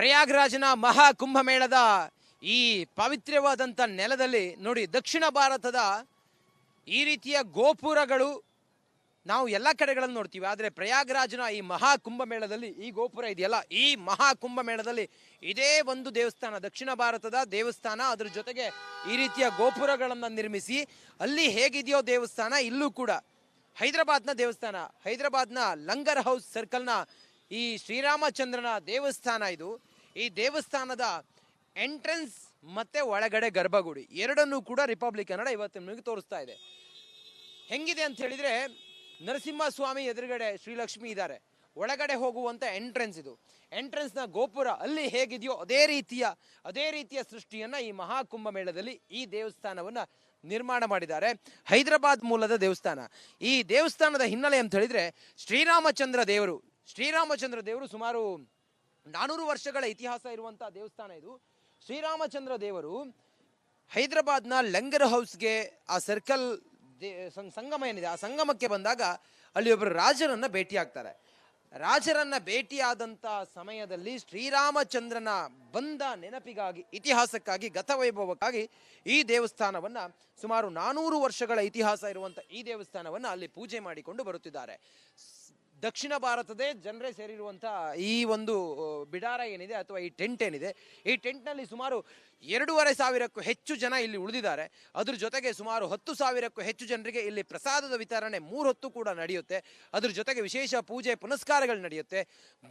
ಪ್ರಯಾಗ್ರಾಜ್ನ ಮಹಾ ಕುಂಭಮೇಳದ ಈ ಪವಿತ್ರವಾದಂಥ ನೆಲದಲ್ಲಿ ನೋಡಿ, ದಕ್ಷಿಣ ಭಾರತದ ಈ ರೀತಿಯ ಗೋಪುರಗಳು ನಾವು ಎಲ್ಲ ಕಡೆಗಳನ್ನು ನೋಡ್ತೀವಿ. ಆದರೆ ಪ್ರಯಾಗ್ರಾಜ್ನ ಈ ಮಹಾ ಕುಂಭಮೇಳದಲ್ಲಿ ಈ ಗೋಪುರ ಇದೆಯಲ್ಲ, ಈ ಮಹಾ ಕುಂಭಮೇಳದಲ್ಲಿ ಇದೇ ಒಂದು ದೇವಸ್ಥಾನ, ದಕ್ಷಿಣ ಭಾರತದ ದೇವಸ್ಥಾನ, ಅದ್ರ ಜೊತೆಗೆ ಈ ರೀತಿಯ ಗೋಪುರಗಳನ್ನು ನಿರ್ಮಿಸಿ ಅಲ್ಲಿ ಹೇಗಿದೆಯೋ ದೇವಸ್ಥಾನ, ಇಲ್ಲೂ ಕೂಡ ಹೈದರಾಬಾದ್ನ ದೇವಸ್ಥಾನ, ಹೈದರಾಬಾದ್ನ ಲಂಗರ್ ಹೌಸ್ ಸರ್ಕಲ್ನ ಈ ಶ್ರೀರಾಮಚಂದ್ರನ ದೇವಸ್ಥಾನ ಇದು. ಈ ದೇವಸ್ಥಾನದ ಎಂಟ್ರೆನ್ಸ್ ಮತ್ತೆ ಒಳಗಡೆ ಗರ್ಭಗುಡಿ ಎರಡನ್ನೂ ಕೂಡ ರಿಪಬ್ಲಿಕ್ ಕನ್ನಡ ಇವತ್ತು ನಿಮಗೆ ತೋರಿಸ್ತಾ ಇದೆ. ಹೆಂಗಿದೆ ಅಂತ ಹೇಳಿದ್ರೆ, ನರಸಿಂಹಸ್ವಾಮಿ ಎದುರುಗಡೆ ಶ್ರೀಲಕ್ಷ್ಮಿ ಇದ್ದಾರೆ, ಒಳಗಡೆ ಹೋಗುವಂತ ಎಂಟ್ರೆನ್ಸ್ ಇದು. ಎಂಟ್ರೆನ್ಸ್ನ ಗೋಪುರ ಅಲ್ಲಿ ಹೇಗಿದೆಯೋ ಅದೇ ರೀತಿಯ ಸೃಷ್ಟಿಯನ್ನ ಈ ಮಹಾಕುಂಭ ಮೇಳದಲ್ಲಿ ಈ ದೇವಸ್ಥಾನವನ್ನ ನಿರ್ಮಾಣ ಮಾಡಿದ್ದಾರೆ. ಹೈದರಾಬಾದ್ ಮೂಲದ ದೇವಸ್ಥಾನ. ಈ ದೇವಸ್ಥಾನದ ಹಿನ್ನೆಲೆ ಅಂತ ಹೇಳಿದ್ರೆ, ಶ್ರೀರಾಮಚಂದ್ರ ದೇವರು ಸುಮಾರು 400 ವರ್ಷಗಳ ಇತಿಹಾಸ ಇರುವಂತಹ ದೇವಸ್ಥಾನ ಇದು. ಶ್ರೀರಾಮಚಂದ್ರ ದೇವರು ಹೈದರಾಬಾದ್ನ ಲಂಗರ್ ಹೌಸ್ಗೆ ಆ ಸರ್ಕಲ್ ಸಂಗಮ ಏನಿದೆ, ಆ ಸಂಗಮಕ್ಕೆ ಬಂದಾಗ ಅಲ್ಲಿ ಒಬ್ಬರು ರಾಜರನ್ನ ಭೇಟಿಯಾಗ್ತಾರೆ. ರಾಜರನ್ನ ಭೇಟಿಯಾದಂಥ ಸಮಯದಲ್ಲಿ ಶ್ರೀರಾಮಚಂದ್ರನ ಬಂದ ನೆನಪಿಗಾಗಿ, ಇತಿಹಾಸಕ್ಕಾಗಿ, ಗತವೈಭವಕ್ಕಾಗಿ ಈ ದೇವಸ್ಥಾನವನ್ನ ಸುಮಾರು 400 ವರ್ಷಗಳ ಇತಿಹಾಸ ಇರುವಂಥ ಈ ದೇವಸ್ಥಾನವನ್ನ ಅಲ್ಲಿ ಪೂಜೆ ಮಾಡಿಕೊಂಡು ಬರುತ್ತಿದ್ದಾರೆ. ದಕ್ಷಿಣ ಭಾರತದೇ ಜನರೇ ಸೇರಿರುವಂಥ ಈ ಒಂದು ಬಿಡಾರ ಏನಿದೆ ಅಥವಾ ಈ ಟೆಂಟ್ ಏನಿದೆ, ಈ ಟೆಂಟ್ನಲ್ಲಿ ಸುಮಾರು 2,500ಕ್ಕೂ ಹೆಚ್ಚು ಜನ ಇಲ್ಲಿ ಉಳಿದಿದ್ದಾರೆ. ಅದ್ರ ಜೊತೆಗೆ ಸುಮಾರು 10,000ಕ್ಕೂ ಹೆಚ್ಚು ಜನರಿಗೆ ಇಲ್ಲಿ ಪ್ರಸಾದದ ವಿತರಣೆ 3 ಹೊತ್ತು ಕೂಡ ನಡೆಯುತ್ತೆ. ಅದ್ರ ಜೊತೆಗೆ ವಿಶೇಷ ಪೂಜೆ ಪುನಸ್ಕಾರಗಳು ನಡೆಯುತ್ತೆ,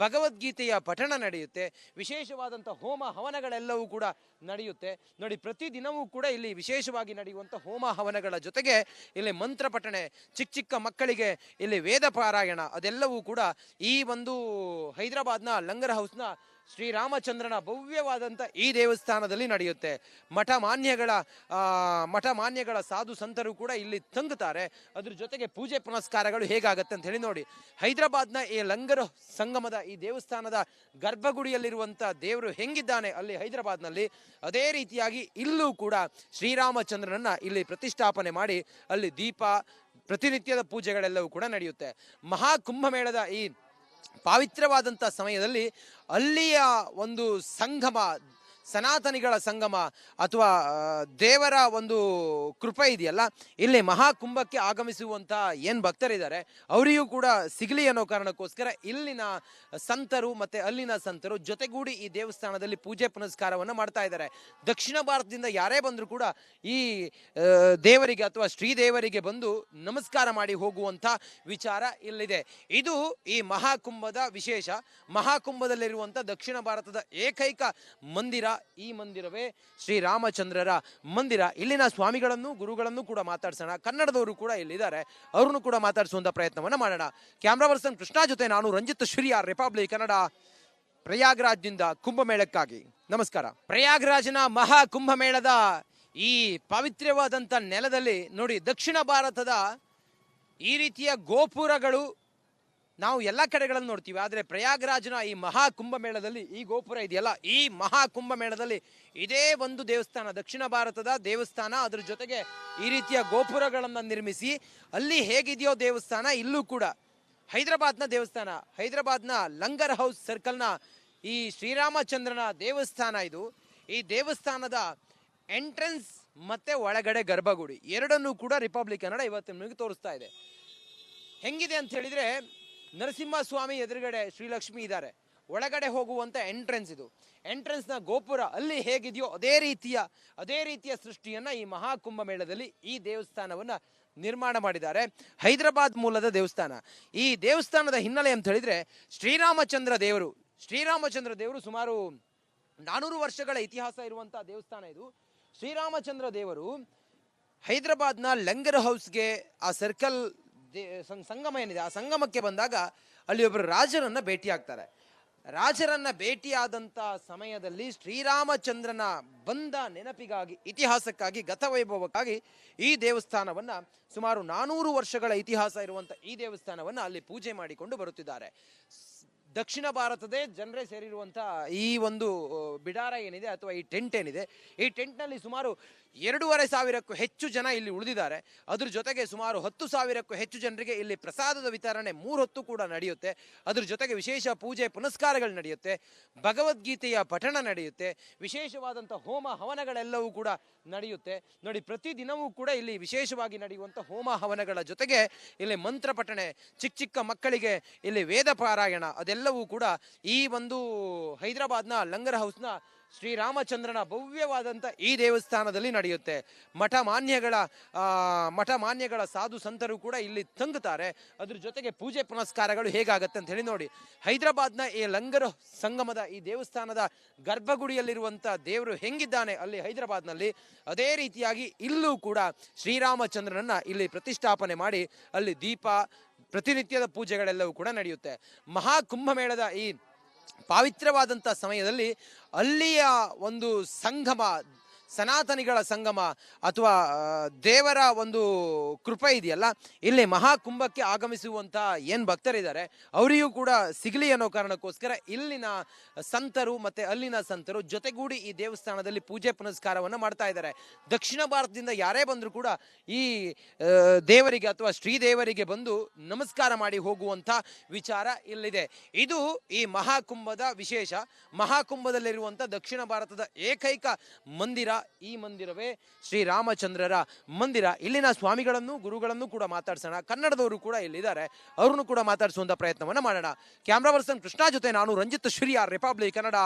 ಭಗವದ್ಗೀತೆಯ ಪಠಣ ನಡೆಯುತ್ತೆ, ವಿಶೇಷವಾದಂಥ ಹೋಮ ಹವನಗಳೆಲ್ಲವೂ ಕೂಡ ನಡೆಯುತ್ತೆ. ನೋಡಿ, ಪ್ರತಿದಿನವೂ ಕೂಡ ಇಲ್ಲಿ ವಿಶೇಷವಾಗಿ ನಡೆಯುವಂಥ ಹೋಮ ಹವನಗಳ ಜೊತೆಗೆ ಇಲ್ಲಿ ಮಂತ್ರ ಪಠಣೆ, ಚಿಕ್ಕ ಮಕ್ಕಳಿಗೆ ಇಲ್ಲಿ ವೇದ ಪಾರಾಯಣ, ಅದೆಲ್ಲವೂ ಕೂಡ ಈ ಒಂದು ಹೈದರಾಬಾದ್ನ ಲಂಗರ್ ಹೌಸ್ನ ಶ್ರೀರಾಮಚಂದ್ರನ ಭವ್ಯವಾದಂಥ ಈ ದೇವಸ್ಥಾನದಲ್ಲಿ ನಡೆಯುತ್ತೆ. ಮಠ ಮಾನ್ಯಗಳ ಸಾಧು ಸಂತರು ಕೂಡ ಇಲ್ಲಿ ತಂಗುತ್ತಾರೆ. ಅದ್ರ ಜೊತೆಗೆ ಪೂಜೆ ಪುನಸ್ಕಾರಗಳು ಹೇಗಾಗತ್ತೆ ಅಂತ ಹೇಳಿ ನೋಡಿ, ಹೈದರಾಬಾದ್ನ ಈ ಲಂಗರ್ ಸಂಗಮದ ಈ ದೇವಸ್ಥಾನದ ಗರ್ಭಗುಡಿಯಲ್ಲಿರುವಂಥ ದೇವರು ಹೆಂಗಿದ್ದಾನೆ ಅಲ್ಲಿ ಹೈದರಾಬಾದ್ನಲ್ಲಿ, ಅದೇ ರೀತಿಯಾಗಿ ಇಲ್ಲೂ ಕೂಡ ಶ್ರೀರಾಮಚಂದ್ರನನ್ನ ಇಲ್ಲಿ ಪ್ರತಿಷ್ಠಾಪನೆ ಮಾಡಿ ಅಲ್ಲಿ ದೀಪ, ಪ್ರತಿನಿತ್ಯದ ಪೂಜೆಗಳೆಲ್ಲವೂ ಕೂಡ ನಡೆಯುತ್ತೆ. ಮಹಾಕುಂಭಮೇಳದ ಈ ಪವಿತ್ರವಾದಂಥ ಸಮಯದಲ್ಲಿ ಅಲ್ಲಿಯ ಒಂದು ಸಂಗಮ, ಸನಾತನಿಗಳ ಸಂಗಮ ಅಥವಾ ದೇವರ ಒಂದು ಕೃಪೆ ಇದೆಯಲ್ಲ, ಇಲ್ಲಿ ಮಹಾಕುಂಭಕ್ಕೆ ಆಗಮಿಸುವಂಥ ಏನು ಭಕ್ತರಿದ್ದಾರೆ ಅವರಿಗೂ ಕೂಡ ಸಿಗಲಿ ಅನ್ನೋ ಕಾರಣಕ್ಕೋಸ್ಕರ ಇಲ್ಲಿನ ಸಂತರು ಮತ್ತು ಅಲ್ಲಿನ ಸಂತರು ಜೊತೆಗೂಡಿ ಈ ದೇವಸ್ಥಾನದಲ್ಲಿ ಪೂಜೆ ಪುನಸ್ಕಾರವನ್ನು ಮಾಡ್ತಾ ಇದ್ದಾರೆ. ದಕ್ಷಿಣ ಭಾರತದಿಂದ ಯಾರೇ ಬಂದರೂ ಕೂಡ ಈ ದೇವರಿಗೆ ಅಥವಾ ಶ್ರೀದೇವರಿಗೆ ಬಂದು ನಮಸ್ಕಾರ ಮಾಡಿ ಹೋಗುವಂಥ ವಿಚಾರ ಇಲ್ಲಿದೆ. ಇದು ಈ ಮಹಾಕುಂಭದ ವಿಶೇಷ. ಮಹಾಕುಂಭದಲ್ಲಿರುವಂಥ ದಕ್ಷಿಣ ಭಾರತದ ಏಕೈಕ ಮಂದಿರ ಈ ಮಂದಿರವೇ ಶ್ರೀರಾಮಚಂದ್ರರ ಮಂದಿರ. ಇಲ್ಲಿನ ಸ್ವಾಮಿಗಳನ್ನು, ಗುರುಗಳನ್ನು ಕೂಡ ಮಾತಾಡ್ಸೋಣ. ಕನ್ನಡದವರು ಕೂಡ ಇಲ್ಲಿದ್ದಾರೆ, ಅವ್ರನ್ನು ಕೂಡ ಮಾತಾಡಿಸುವಂತ ಪ್ರಯತ್ನವನ್ನ ಮಾಡೋಣ. ಕ್ಯಾಮ್ರಾ ಪರ್ಸನ್ ಕೃಷ್ಣ ಜೊತೆ ನಾನು ರಂಜಿತ್ ಶ್ರೀಯಾರ್, ರಿಪಬ್ಲಿಕ್ ಕನ್ನಡ, ಪ್ರಯಾಗ್ರಾಜ್ನಿಂದ ಕುಂಭಮೇಳಕ್ಕಾಗಿ. ನಮಸ್ಕಾರ. ಪ್ರಯಾಗ್ರಾಜ್ನ ಮಹಾ ಕುಂಭಮೇಳದ ಈ ಪವಿತ್ರವಾದಂಥ ನೆಲದಲ್ಲಿ ನೋಡಿ, ದಕ್ಷಿಣ ಭಾರತದ ಈ ರೀತಿಯ ಗೋಪುರಗಳು ನಾವು ಎಲ್ಲ ಕಡೆಗಳನ್ನು ನೋಡ್ತೀವಿ. ಆದರೆ ಪ್ರಯಾಗ್ರಾಜ್ನ ಈ ಮಹಾ ಕುಂಭಮೇಳದಲ್ಲಿ ಈ ಗೋಪುರ ಇದೆಯಲ್ಲ, ಈ ಮಹಾ ಕುಂಭಮೇಳದಲ್ಲಿ ಇದೇ ಒಂದು ದೇವಸ್ಥಾನ, ದಕ್ಷಿಣ ಭಾರತದ ದೇವಸ್ಥಾನ, ಅದ್ರ ಜೊತೆಗೆ ಈ ರೀತಿಯ ಗೋಪುರಗಳನ್ನು ನಿರ್ಮಿಸಿ ಅಲ್ಲಿ ಹೇಗಿದೆಯೋ ದೇವಸ್ಥಾನ, ಇಲ್ಲೂ ಕೂಡ ಹೈದರಾಬಾದ್ನ ದೇವಸ್ಥಾನ, ಹೈದರಾಬಾದ್ನ ಲಂಗರ್ ಹೌಸ್ ಸರ್ಕಲ್ನ ಈ ಶ್ರೀರಾಮಚಂದ್ರನ ದೇವಸ್ಥಾನ ಇದು. ಈ ದೇವಸ್ಥಾನದ ಎಂಟ್ರೆನ್ಸ್ ಮತ್ತೆ ಒಳಗಡೆ ಗರ್ಭಗುಡಿ ಎರಡನ್ನೂ ಕೂಡ ರಿಪಬ್ಲಿಕ್ ಕನ್ನಡ ಇವತ್ತು ನಿಮಗೆ ತೋರಿಸ್ತಾ ಇದೆ. ಹೆಂಗಿದೆ ಅಂತ ಹೇಳಿದ್ರೆ, ನರಸಿಂಹಸ್ವಾಮಿ ಎದುರುಗಡೆ ಶ್ರೀಲಕ್ಷ್ಮಿ ಇದ್ದಾರೆ, ಒಳಗಡೆ ಹೋಗುವಂತ ಎಂಟ್ರೆನ್ಸ್ ಇದು. ಎಂಟ್ರೆನ್ಸ್ನ ಗೋಪುರ ಅಲ್ಲಿ ಹೇಗಿದೆಯೋ ಅದೇ ರೀತಿಯ ಸೃಷ್ಟಿಯನ್ನ ಈ ಮಹಾಕುಂಭ ಮೇಳದಲ್ಲಿ ಈ ದೇವಸ್ಥಾನವನ್ನ ನಿರ್ಮಾಣ ಮಾಡಿದ್ದಾರೆ. ಹೈದರಾಬಾದ್ ಮೂಲದ ದೇವಸ್ಥಾನ. ಈ ದೇವಸ್ಥಾನದ ಹಿನ್ನೆಲೆ ಅಂತ ಹೇಳಿದ್ರೆ, ಶ್ರೀರಾಮಚಂದ್ರ ದೇವರು ಸುಮಾರು 400 ವರ್ಷಗಳ ಇತಿಹಾಸ ಇರುವಂತಹ ದೇವಸ್ಥಾನ ಇದು. ಶ್ರೀರಾಮಚಂದ್ರ ದೇವರು ಹೈದರಾಬಾದ್ನ ಲಂಗರ್ ಹೌಸ್ಗೆ ಆ ಸರ್ಕಲ್ ಸಂಗಮ ಏನಿದೆ, ಆ ಸಂಗಮಕ್ಕೆ ಬಂದಾಗ ಅಲ್ಲಿ ಒಬ್ಬರು ರಾಜರನ್ನ ಭೇಟಿಯಾಗ್ತಾರೆ. ರಾಜರನ್ನ ಭೇಟಿಯಾದಂಥ ಸಮಯದಲ್ಲಿ ಶ್ರೀರಾಮಚಂದ್ರನ ಬಂದ ನೆನಪಿಗಾಗಿ, ಇತಿಹಾಸಕ್ಕಾಗಿ, ಗತವೈಭವಕ್ಕಾಗಿ ಈ ದೇವಸ್ಥಾನವನ್ನ ಸುಮಾರು 400 ವರ್ಷಗಳ ಇತಿಹಾಸ ಇರುವಂಥ ಈ ದೇವಸ್ಥಾನವನ್ನ ಅಲ್ಲಿ ಪೂಜೆ ಮಾಡಿಕೊಂಡು ಬರುತ್ತಿದ್ದಾರೆ. ದಕ್ಷಿಣ ಭಾರತದೇ ಜನರೇ ಸೇರಿರುವಂಥ ಈ ಒಂದು ಬಿಡಾರ ಏನಿದೆ ಅಥವಾ ಈ ಟೆಂಟ್ ಏನಿದೆ, ಈ ಟೆಂಟ್ನಲ್ಲಿ ಸುಮಾರು 2,500ಕ್ಕೂ ಹೆಚ್ಚು ಜನ ಇಲ್ಲಿ ಉಳಿದಿದ್ದಾರೆ. ಅದ್ರ ಜೊತೆಗೆ ಸುಮಾರು 10,000ಕ್ಕೂ ಹೆಚ್ಚು ಜನರಿಗೆ ಇಲ್ಲಿ ಪ್ರಸಾದದ ವಿತರಣೆ 3 ಹೊತ್ತು ಕೂಡ ನಡೆಯುತ್ತೆ. ಅದ್ರ ಜೊತೆಗೆ ವಿಶೇಷ ಪೂಜೆ ಪುನಸ್ಕಾರಗಳು ನಡೆಯುತ್ತೆ, ಭಗವದ್ಗೀತೆಯ ಪಠಣ ನಡೆಯುತ್ತೆ, ವಿಶೇಷವಾದಂಥ ಹೋಮ ಹವನಗಳೆಲ್ಲವೂ ಕೂಡ ನಡೆಯುತ್ತೆ. ನೋಡಿ, ಪ್ರತಿದಿನವೂ ಕೂಡ ಇಲ್ಲಿ ವಿಶೇಷವಾಗಿ ನಡೆಯುವಂಥ ಹೋಮ ಹವನಗಳ ಜೊತೆಗೆ ಇಲ್ಲಿ ಮಂತ್ರ ಪಠಣೆ, ಚಿಕ್ಕ ಚಿಕ್ಕ ಮಕ್ಕಳಿಗೆ ಇಲ್ಲಿ ವೇದ ಪಾರಾಯಣ ಅದೆಲ್ಲವೂ ಕೂಡ ಈ ಒಂದು ಹೈದರಾಬಾದ್ನ ಲಂಗರ್ ಹೌಸ್ನ ಶ್ರೀರಾಮಚಂದ್ರನ ಭವ್ಯವಾದಂಥ ಈ ದೇವಸ್ಥಾನದಲ್ಲಿ ನಡೆಯುತ್ತೆ. ಮಠ ಮಾನ್ಯಗಳ ಸಾಧು ಸಂತರು ಕೂಡ ಇಲ್ಲಿ ತಂಗುತ್ತಾರೆ. ಅದ್ರ ಜೊತೆಗೆ ಪೂಜೆ ಪುನಸ್ಕಾರಗಳು ಹೇಗಾಗತ್ತೆ ಅಂತ ಹೇಳಿ ನೋಡಿ, ಹೈದರಾಬಾದ್ನ ಈ ಲಂಗರ್ ಸಂಗಮದ ಈ ದೇವಸ್ಥಾನದ ಗರ್ಭಗುಡಿಯಲ್ಲಿರುವಂಥ ದೇವರು ಹೆಂಗಿದ್ದಾನೆ ಅಲ್ಲಿ ಹೈದರಾಬಾದ್ನಲ್ಲಿ, ಅದೇ ರೀತಿಯಾಗಿ ಇಲ್ಲೂ ಕೂಡ ಶ್ರೀರಾಮಚಂದ್ರನನ್ನ ಇಲ್ಲಿ ಪ್ರತಿಷ್ಠಾಪನೆ ಮಾಡಿ ಅಲ್ಲಿ ದೀಪ, ಪ್ರತಿನಿತ್ಯದ ಪೂಜೆಗಳೆಲ್ಲವೂ ಕೂಡ ನಡೆಯುತ್ತೆ. ಮಹಾಕುಂಭಮೇಳದ ಈ ಪಾವಿತ್ರವಾದಂಥ ಸಮಯದಲ್ಲಿ ಅಲ್ಲಿಯ ಒಂದು ಸಂಗಮ, ಸನಾತನಿಗಳ ಸಂಗಮ ಅಥವಾ ದೇವರ ಒಂದು ಕೃಪೆ ಇದೆಯಲ್ಲ, ಇಲ್ಲಿ ಮಹಾಕುಂಭಕ್ಕೆ ಆಗಮಿಸುವಂಥ ಏನು ಭಕ್ತರಿದ್ದಾರೆ ಅವರಿಗೂ ಕೂಡ ಸಿಗಲಿ ಅನ್ನೋ ಕಾರಣಕ್ಕೋಸ್ಕರ ಇಲ್ಲಿನ ಸಂತರು ಮತ್ತು ಅಲ್ಲಿನ ಸಂತರು ಜೊತೆಗೂಡಿ ಈ ದೇವಸ್ಥಾನದಲ್ಲಿ ಪೂಜೆ ಪುನಸ್ಕಾರವನ್ನು ಮಾಡ್ತಾ ಇದ್ದಾರೆ. ದಕ್ಷಿಣ ಭಾರತದಿಂದ ಯಾರೇ ಬಂದರೂ ಕೂಡ ಈ ದೇವರಿಗೆ ಅಥವಾ ಶ್ರೀದೇವರಿಗೆ ಬಂದು ನಮಸ್ಕಾರ ಮಾಡಿ ಹೋಗುವಂಥ ವಿಚಾರ ಇಲ್ಲಿದೆ. ಇದು ಈ ಮಹಾಕುಂಭದ ವಿಶೇಷ. ಮಹಾಕುಂಭದಲ್ಲಿರುವಂಥ ದಕ್ಷಿಣ ಭಾರತದ ಏಕೈಕ ಮಂದಿರ ಈ ಮಂದಿರವೇ ಶ್ರೀರಾಮಚಂದ್ರರ ಮಂದಿರ. ಇಲ್ಲಿನ ಸ್ವಾಮಿಗಳನ್ನು ಗುರುಗಳನ್ನು ಕೂಡ ಮಾತಾಡ್ಸೋಣ. ಕನ್ನಡದವರು ಕೂಡ ಇಲ್ಲಿದ್ದಾರೆ, ಅವ್ರನ್ನು ಕೂಡ ಮಾತಾಡಿಸುವಂಥ ಪ್ರಯತ್ನವನ್ನು ಮಾಡೋಣ. ಕ್ಯಾಮ್ರಾ ಪರ್ಸನ್ ಕೃಷ್ಣ ಜೊತೆ ನಾನು ರಂಜಿತ್ ಶ್ರೀಯಾರ್, ರಿಪಬ್ಲಿಕ್ ಕನ್ನಡ,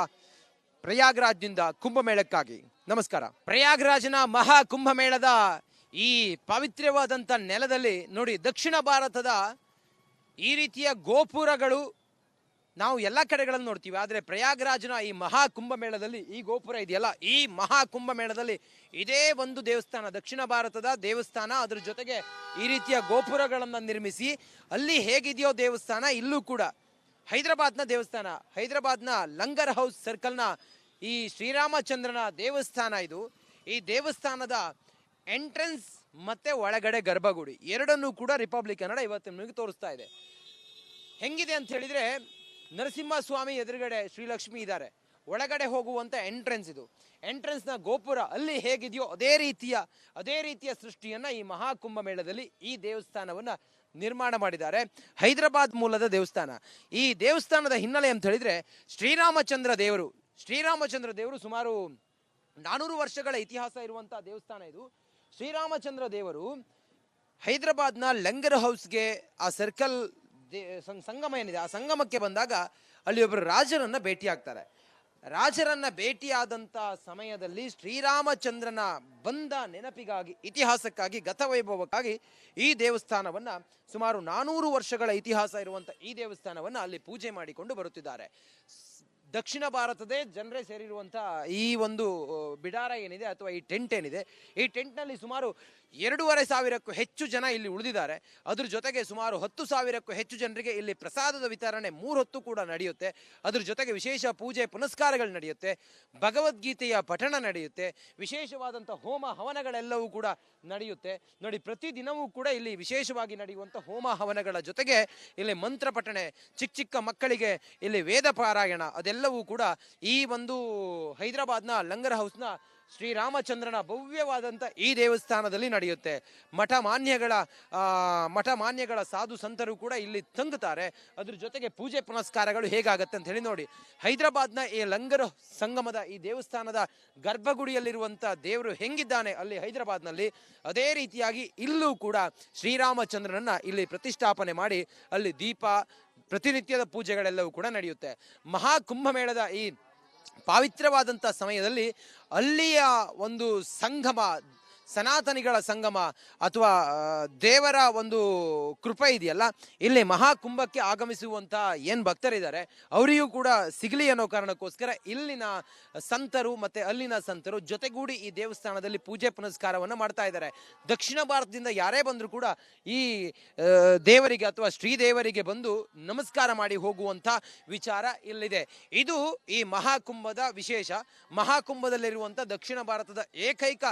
ಪ್ರಯಾಗ್ರಾಜ್ನಿಂದ ಕುಂಭಮೇಳಕ್ಕಾಗಿ. ನಮಸ್ಕಾರ. ಪ್ರಯಾಗ್ರಾಜ್ನ ಮಹಾ ಕುಂಭಮೇಳದ ಈ ಪವಿತ್ರವಾದಂಥ ನೆಲದಲ್ಲಿ ನೋಡಿ, ದಕ್ಷಿಣ ಭಾರತದ ಈ ರೀತಿಯ ಗೋಪುರಗಳು ನಾವು ಎಲ್ಲ ಕಡೆಗಳನ್ನು ನೋಡ್ತೀವಿ, ಆದರೆ ಪ್ರಯಾಗ್ರಾಜ್ನ ಈ ಮಹಾ ಕುಂಭಮೇಳದಲ್ಲಿ ಈ ಗೋಪುರ ಇದೆಯಲ್ಲ, ಈ ಮಹಾ ಕುಂಭಮೇಳದಲ್ಲಿ ಇದೇ ಒಂದು ದೇವಸ್ಥಾನ, ದಕ್ಷಿಣ ಭಾರತದ ದೇವಸ್ಥಾನ, ಅದ್ರ ಜೊತೆಗೆ ಈ ರೀತಿಯ ಗೋಪುರಗಳನ್ನು ನಿರ್ಮಿಸಿ ಅಲ್ಲಿ ಹೇಗಿದೆಯೋ ದೇವಸ್ಥಾನ ಇಲ್ಲೂ ಕೂಡ ಹೈದರಾಬಾದ್ನ ದೇವಸ್ಥಾನ, ಹೈದರಾಬಾದ್ನ ಲಂಗರ್ ಹೌಸ್ ಸರ್ಕಲ್ನ ಈ ಶ್ರೀರಾಮಚಂದ್ರನ ದೇವಸ್ಥಾನ ಇದು. ಈ ದೇವಸ್ಥಾನದ ಎಂಟ್ರೆನ್ಸ್ ಮತ್ತೆ ಒಳಗಡೆ ಗರ್ಭಗುಡಿ ಎರಡನ್ನೂ ಕೂಡ ರಿಪಬ್ಲಿಕ್ ಕನ್ನಡ ಇವತ್ತು ನಿಮಗೆ ತೋರಿಸ್ತಾ ಇದೆ. ಹೆಂಗಿದೆ ಅಂತ ಹೇಳಿದ್ರೆ, ನರಸಿಂಹಸ್ವಾಮಿ ಎದುರುಗಡೆ ಶ್ರೀಲಕ್ಷ್ಮಿ ಇದ್ದಾರೆ, ಒಳಗಡೆ ಹೋಗುವಂಥ ಎಂಟ್ರೆನ್ಸ್ ಇದು. ಎಂಟ್ರೆನ್ಸ್ನ ಗೋಪುರ ಅಲ್ಲಿ ಹೇಗಿದೆಯೋ ಅದೇ ರೀತಿಯ ಸೃಷ್ಟಿಯನ್ನು ಈ ಮಹಾಕುಂಭಮೇಳದಲ್ಲಿ ಈ ದೇವಸ್ಥಾನವನ್ನು ನಿರ್ಮಾಣ ಮಾಡಿದ್ದಾರೆ. ಹೈದರಾಬಾದ್ ಮೂಲದ ದೇವಸ್ಥಾನ. ಈ ದೇವಸ್ಥಾನದ ಹಿನ್ನೆಲೆ ಅಂತ ಹೇಳಿದ್ರೆ, ಶ್ರೀರಾಮಚಂದ್ರ ದೇವರು ಸುಮಾರು 400 ವರ್ಷಗಳ ಇತಿಹಾಸ ಇರುವಂಥ ದೇವಸ್ಥಾನ ಇದು. ಶ್ರೀರಾಮಚಂದ್ರ ದೇವರು ಹೈದರಾಬಾದ್ನ ಲಂಗರ್ ಹೌಸ್ಗೆ ಆ ಸರ್ಕಲ್ ಸಂಗಮ ಏನಿದೆ, ಆ ಸಂಗಮಕ್ಕೆ ಬಂದಾಗ ಅಲ್ಲಿ ಒಬ್ಬರು ರಾಜರನ್ನ ಭೇಟಿಯಾಗ್ತಾರೆ. ರಾಜರನ್ನ ಭೇಟಿಯಾದಂಥ ಸಮಯದಲ್ಲಿ ಶ್ರೀರಾಮಚಂದ್ರನ ಬಂದ ನೆನಪಿಗಾಗಿ, ಇತಿಹಾಸಕ್ಕಾಗಿ, ಗತವೈಭವಕ್ಕಾಗಿ ಈ ದೇವಸ್ಥಾನವನ್ನು ಸುಮಾರು 400 ವರ್ಷಗಳ ಇತಿಹಾಸ ಇರುವಂಥ ಈ ದೇವಸ್ಥಾನವನ್ನು ಅಲ್ಲಿ ಪೂಜೆ ಮಾಡಿಕೊಂಡು ಬರುತ್ತಿದ್ದಾರೆ. ದಕ್ಷಿಣ ಭಾರತದೇ ಜನರೇ ಸೇರಿರುವಂಥ ಈ ಒಂದು ಬಿಡಾರ ಏನಿದೆ ಅಥವಾ ಈ ಟೆಂಟ್ ಏನಿದೆ, ಈ ಟೆಂಟ್ನಲ್ಲಿ ಸುಮಾರು 2,500ಕ್ಕೂ ಹೆಚ್ಚು ಜನ ಇಲ್ಲಿ ಉಳಿದಿದ್ದಾರೆ. ಅದ್ರ ಜೊತೆಗೆ ಸುಮಾರು 10,000ಕ್ಕೂ ಹೆಚ್ಚು ಜನರಿಗೆ ಇಲ್ಲಿ ಪ್ರಸಾದದ ವಿತರಣೆ 3 ಹೊತ್ತು ಕೂಡ ನಡೆಯುತ್ತೆ. ಅದ್ರ ಜೊತೆಗೆ ವಿಶೇಷ ಪೂಜೆ ಪುನಸ್ಕಾರಗಳು ನಡೆಯುತ್ತೆ, ಭಗವದ್ಗೀತೆಯ ಪಠಣ ನಡೆಯುತ್ತೆ, ವಿಶೇಷವಾದಂಥ ಹೋಮ ಹವನಗಳೆಲ್ಲವೂ ಕೂಡ ನಡೆಯುತ್ತೆ. ನೋಡಿ, ಪ್ರತಿದಿನವೂ ಕೂಡ ಇಲ್ಲಿ ವಿಶೇಷವಾಗಿ ನಡೆಯುವಂಥ ಹೋಮ ಹವನಗಳ ಜೊತೆಗೆ ಇಲ್ಲಿ ಮಂತ್ರ ಪಠಣೆ, ಚಿಕ್ಕ ಚಿಕ್ಕ ಮಕ್ಕಳಿಗೆ ಇಲ್ಲಿ ವೇದ ಪಾರಾಯಣ ಅದೆಲ್ಲವೂ ಕೂಡ ಈ ಒಂದು ಹೈದರಾಬಾದ್ನ ಲಂಗರ್ ಹೌಸ್ನ ಶ್ರೀರಾಮಚಂದ್ರನ ಭವ್ಯವಾದಂಥ ಈ ದೇವಸ್ಥಾನದಲ್ಲಿ ನಡೆಯುತ್ತೆ. ಮಠ ಮಾನ್ಯಗಳ ಸಾಧು ಸಂತರು ಕೂಡ ಇಲ್ಲಿ ತಂಗುತ್ತಾರೆ. ಅದ್ರ ಜೊತೆಗೆ ಪೂಜೆ ಪುನಸ್ಕಾರಗಳು ಹೇಗಾಗತ್ತೆ ಅಂತ ಹೇಳಿ ನೋಡಿ, ಹೈದರಾಬಾದ್ನ ಈ ಲಂಗರ್ ಸಂಗಮದ ಈ ದೇವಸ್ಥಾನದ ಗರ್ಭಗುಡಿಯಲ್ಲಿರುವಂಥ ದೇವರು ಹೆಂಗಿದ್ದಾನೆ ಅಲ್ಲಿ ಹೈದರಾಬಾದ್ನಲ್ಲಿ, ಅದೇ ರೀತಿಯಾಗಿ ಇಲ್ಲೂ ಕೂಡ ಶ್ರೀರಾಮಚಂದ್ರನನ್ನ ಇಲ್ಲಿ ಪ್ರತಿಷ್ಠಾಪನೆ ಮಾಡಿ ಅಲ್ಲಿ ದೀಪ, ಪ್ರತಿನಿತ್ಯದ ಪೂಜೆಗಳೆಲ್ಲವೂ ಕೂಡ ನಡೆಯುತ್ತೆ. ಮಹಾಕುಂಭಮೇಳದ ಈ ಪಾವಿತ್ರವಾದಂಥ ಸಮಯದಲ್ಲಿ ಅಲ್ಲಿಯ ಒಂದು ಸಂಗಮ, ಸನಾತನಿಗಳ ಸಂಗಮ ಅಥವಾ ದೇವರ ಒಂದು ಕೃಪೆ ಇದೆಯಲ್ಲ, ಇಲ್ಲಿ ಮಹಾಕುಂಭಕ್ಕೆ ಆಗಮಿಸುವಂಥ ಏನು ಭಕ್ತರಿದ್ದಾರೆ ಅವರಿಗೂ ಕೂಡ ಸಿಗಲಿ ಅನ್ನೋ ಕಾರಣಕ್ಕೋಸ್ಕರ ಇಲ್ಲಿನ ಸಂತರು ಮತ್ತು ಅಲ್ಲಿನ ಸಂತರು ಜೊತೆಗೂಡಿ ಈ ದೇವಸ್ಥಾನದಲ್ಲಿ ಪೂಜೆ ಪುನಸ್ಕಾರವನ್ನು ಮಾಡ್ತಾ ಇದ್ದಾರೆ. ದಕ್ಷಿಣ ಭಾರತದಿಂದ ಯಾರೇ ಬಂದರೂ ಕೂಡ ಈ ದೇವರಿಗೆ ಅಥವಾ ಶ್ರೀದೇವರಿಗೆ ಬಂದು ನಮಸ್ಕಾರ ಮಾಡಿ ಹೋಗುವಂಥ ವಿಚಾರ ಇಲ್ಲಿದೆ. ಇದು ಈ ಮಹಾಕುಂಭದ ವಿಶೇಷ. ಮಹಾಕುಂಭದಲ್ಲಿರುವಂಥ ದಕ್ಷಿಣ ಭಾರತದ ಏಕೈಕ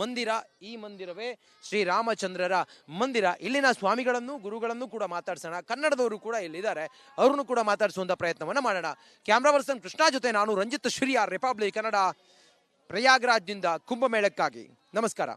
ಮಂದಿರ ಈ ಮಂದಿರವೇ ಶ್ರೀರಾಮಚಂದ್ರರ ಮಂದಿರ. ಇಲ್ಲಿನ ಸ್ವಾಮಿಗಳನ್ನು ಗುರುಗಳನ್ನು ಕೂಡ ಮಾತಾಡ್ಸೋಣ. ಕನ್ನಡದವರು ಕೂಡ ಇಲ್ಲಿದ್ದಾರೆ, ಅವ್ರನ್ನು ಕೂಡ ಮಾತಾಡಿಸುವಂತ ಪ್ರಯತ್ನವನ್ನ ಮಾಡೋಣ. ಕ್ಯಾಮ್ರಾ ಪರ್ಸನ್ ಕೃಷ್ಣ ಜೊತೆ ನಾನು ರಂಜಿತ್ ಶ್ರೀಯಾರ್, ರಿಪಬ್ಲಿಕ್ ಕನ್ನಡ, ಪ್ರಯಾಗ್ರಾಜ್ನಿಂದ ಕುಂಭಮೇಳಕ್ಕಾಗಿ. ನಮಸ್ಕಾರ.